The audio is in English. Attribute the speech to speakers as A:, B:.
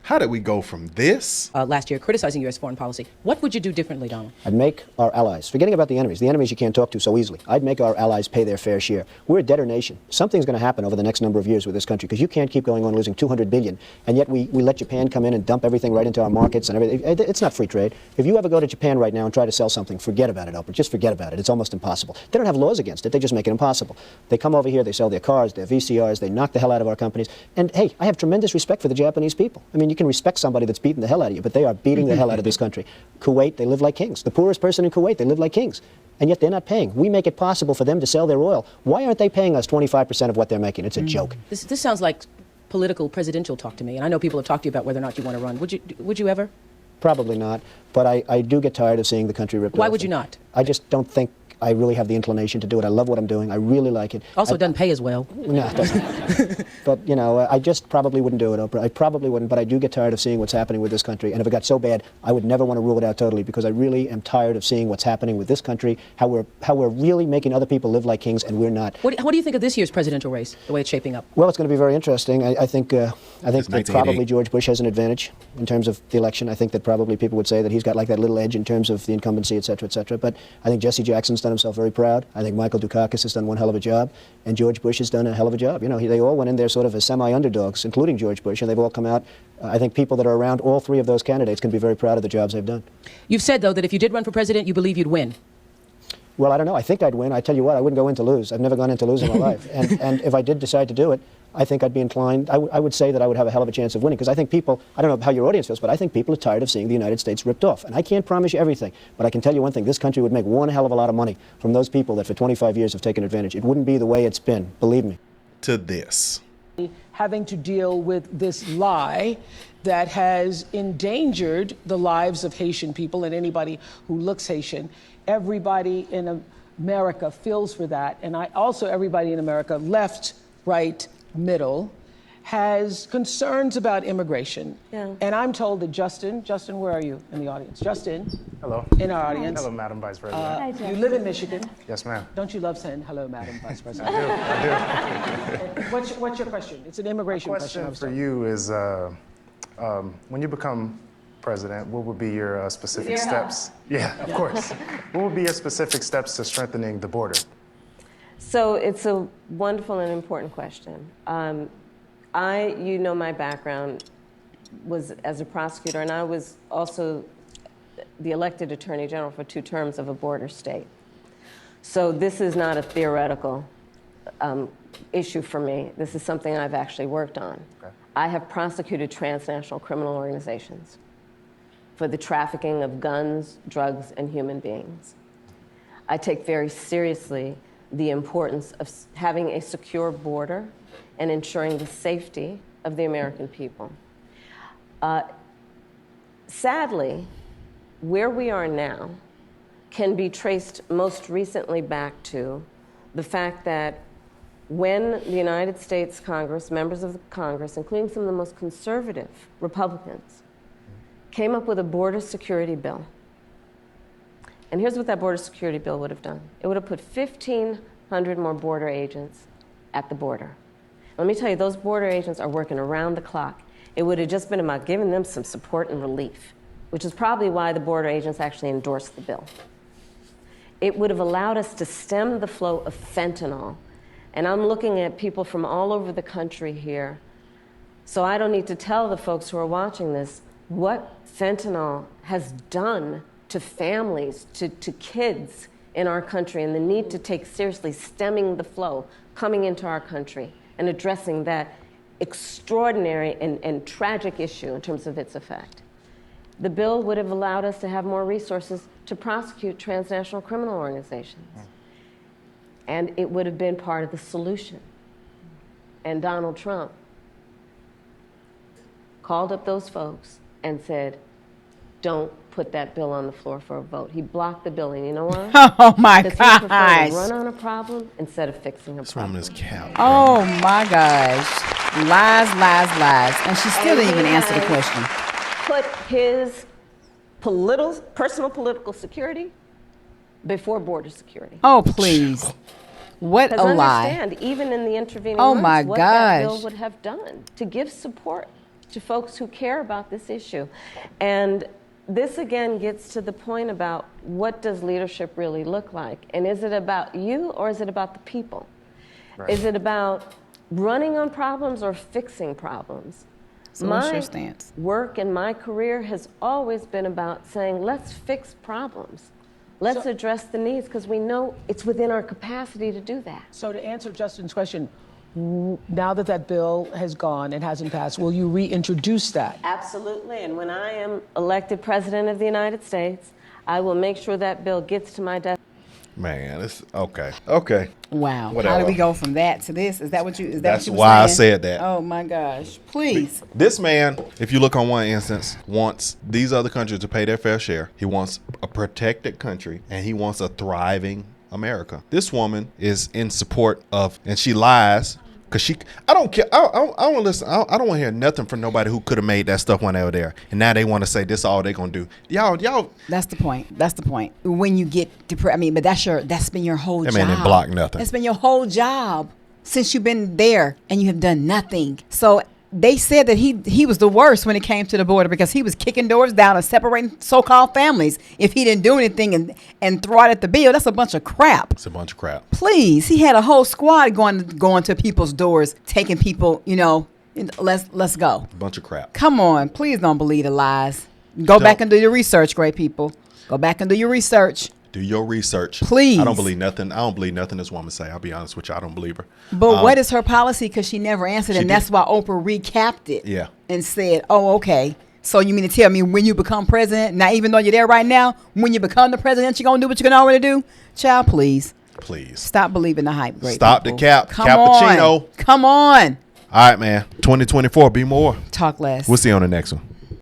A: How did we go from this?
B: Last year criticizing U.S. foreign policy. What would you do differently, Donald?
C: I'd make our allies, forgetting about the enemies you can't talk to so easily, I'd make our allies pay their fair share. We're a debtor nation. Something's going to happen over the next number of years with this country, because you can't keep going on losing $200 billion, and yet we let Japan come in and dump everything right into our markets and everything. It's not free trade. If you ever go to Japan right now and try to sell something, forget about it, Oprah. Just forget about it. It's almost impossible. They don't have laws against it. They just make it impossible. They come over here, they sell their cars, their VCRs, they knock the hell out of our companies. And hey, I have tremendous respect for the Japanese people. I mean, you can respect somebody that's beating the hell out of you, but they are beating the hell out of this country. Kuwait, they live like kings. The poorest person in Kuwait, they live like kings. And yet they're not paying. We make it possible for them to sell their oil. Why aren't they paying us 25% of what they're making? It's a joke.
B: This sounds like political presidential talk to me, and I know people have talked to you about whether or not you want to run. Would you ever?
C: Probably not, but I do get tired of seeing the country ripped off.
B: Why would you not?
C: I just don't think I really have the inclination to do it. I love what I'm doing. I really like it.
B: Also, it doesn't pay as well.
C: No, it doesn't. But, you know, I just probably wouldn't do it, Oprah. I probably wouldn't, but I do get tired of seeing what's happening with this country. And if it got so bad, I would never want to rule it out totally, because I really am tired of seeing what's happening with this country, how we're really making other people live like kings, and we're not.
B: What do you think of this year's presidential race, the way it's shaping up?
C: Well, it's going to be very interesting. I think that probably George Bush has an advantage in terms of the election. I think that probably people would say that he's got like that little edge in terms of the incumbency, et cetera, et cetera. But I think Jesse Jackson's done himself very proud. I think Michael Dukakis has done one hell of a job, and George Bush has done a hell of a job. You know, they all went in there sort of as semi-underdogs, including George Bush, and they've all come out. I think people that are around all three of those candidates can be very proud of the jobs they've done.
B: You've said, though, that if you did run for president, you believe you'd win.
C: Well, I don't know. I think I'd win. I tell you what, I wouldn't go in to lose. I've never gone in to lose in my life. And if I did decide to do it, I think I'd be inclined, I would say that I would have a hell of a chance of winning, because I think people, I don't know how your audience feels, but I think people are tired of seeing the United States ripped off. And I can't promise you everything, but I can tell you one thing: this country would make one hell of a lot of money from those people that for 25 years have taken advantage. It wouldn't be the way it's been, believe me.
A: To this.
D: Having to deal with this lie that has endangered the lives of Haitian people and anybody who looks Haitian. Everybody in America feels for that. And everybody in America, left, right, middle, has concerns about immigration. Yeah. And I'm told that Justin, where are you in the audience? Justin.
E: Hello.
D: In our audience.
E: Hello, Madam Vice President.
D: You live in Michigan.
E: Yes, ma'am.
D: Don't you love saying hello, Madam Vice President?
E: I do.
D: What's your question? It's an immigration question.
E: My question for you is, when you become president, what would be your specific steps? Yeah, of course. What would be your specific steps to strengthening the border?
F: So it's a wonderful and important question. You know, my background was as a prosecutor, and I was also the elected Attorney General for 2 terms of a border state. So this is not a theoretical issue for me. This is something I've actually worked on. Okay. I have prosecuted transnational criminal organizations for the trafficking of guns, drugs, and human beings. I take very seriously the importance of having a secure border and ensuring the safety of the American people. Sadly, where we are now can be traced most recently back to the fact that when the United States Congress, members of the Congress, including some of the most conservative Republicans, came up with a border security bill. And here's what that border security bill would have done. It would have put 1,500 more border agents at the border. Let me tell you, those border agents are working around the clock. It would have just been about giving them some support and relief, which is probably why the border agents actually endorsed the bill. It would have allowed us to stem the flow of fentanyl. And I'm looking at people from all over the country here, so I don't need to tell the folks who are watching this what fentanyl has done to families, to kids in our country, and the need to take seriously stemming the flow coming into our country and addressing that extraordinary and tragic issue in terms of its effect. The bill would have allowed us to have more resources to prosecute transnational criminal organizations. And it would have been part of the solution. And Donald Trump called up those folks and said, don't put that bill on the floor for a vote. He blocked the bill, and you know why?
G: Oh my gosh.
F: Because he preferred to run on a problem instead of fixing a problem.
A: This woman is cow.
G: Oh my gosh. Lies, lies, lies. And she still didn't even answer the question.
F: Put his personal political security before border security.
G: Oh, please. What a lie.
F: Understand, even in the intervening
G: Oh
F: months,
G: my
F: what
G: gosh.
F: that bill would have done to give support to folks who care about this issue. And this again gets to the point about what does leadership really look like? And is it about you or is it about the people? Right. Is it about running on problems or fixing problems?
G: So what's your stance?
F: My work and my career has always been about saying, let's fix problems. Let's address the needs, because we know it's within our capacity to do that.
D: So to answer Justin's question, now that that bill has gone and hasn't passed, will you reintroduce that?
F: Absolutely, and when I am elected President of the United States, I will make sure that bill gets to my desk.
A: Man, it's okay. Okay.
G: Wow.
A: Whatever.
G: How do we go from that to this? Is that what you? Is that
A: That's
G: what you were
A: why I
G: saying?
A: said that.
G: Oh my gosh! Please.
A: This man, if you look on one instance, wants these other countries to pay their fair share. He wants a protected country, and he wants a thriving America. This woman is in support of, and she lies. Cause I don't care. I don't listen. I don't want to hear nothing from nobody who could have made that stuff when they were there, and now they want to say this all they gonna do. Y'all.
G: That's the point. That's the point. When you get depressed, I mean, but that's been your whole job.
A: That man didn't block nothing.
G: That's been your whole job since you've been there, and you have done nothing. So they said that he was the worst when it came to the border because he was kicking doors down and separating so-called families if he didn't do anything and throw it at the bill. That's a bunch of crap.
A: It's a bunch of crap.
G: Please, he had a whole squad going to people's doors, taking people, let's go.
A: A bunch of crap.
G: Come on, please don't believe the lies. Go back and do your research, great people. Go back and do your research.
A: Do your research.
G: Please.
A: I don't believe nothing. I don't believe nothing this woman say. I'll be honest with you. I don't believe her.
G: But what is her policy? Because she never answered, and that's why Oprah recapped it.
A: Yeah.
G: And said, oh, okay. So you mean to tell me when you become president, now even though you're there right now, when you become the president, you're going to do what you can already do? Child, please.
A: Please.
G: Stop believing the hype, great
A: Stop
G: people.
A: the cap.
G: Come
A: Cappuccino.
G: on. Come on.
A: All right, man. 2024, be more.
G: Talk less.
A: We'll see you on the next one.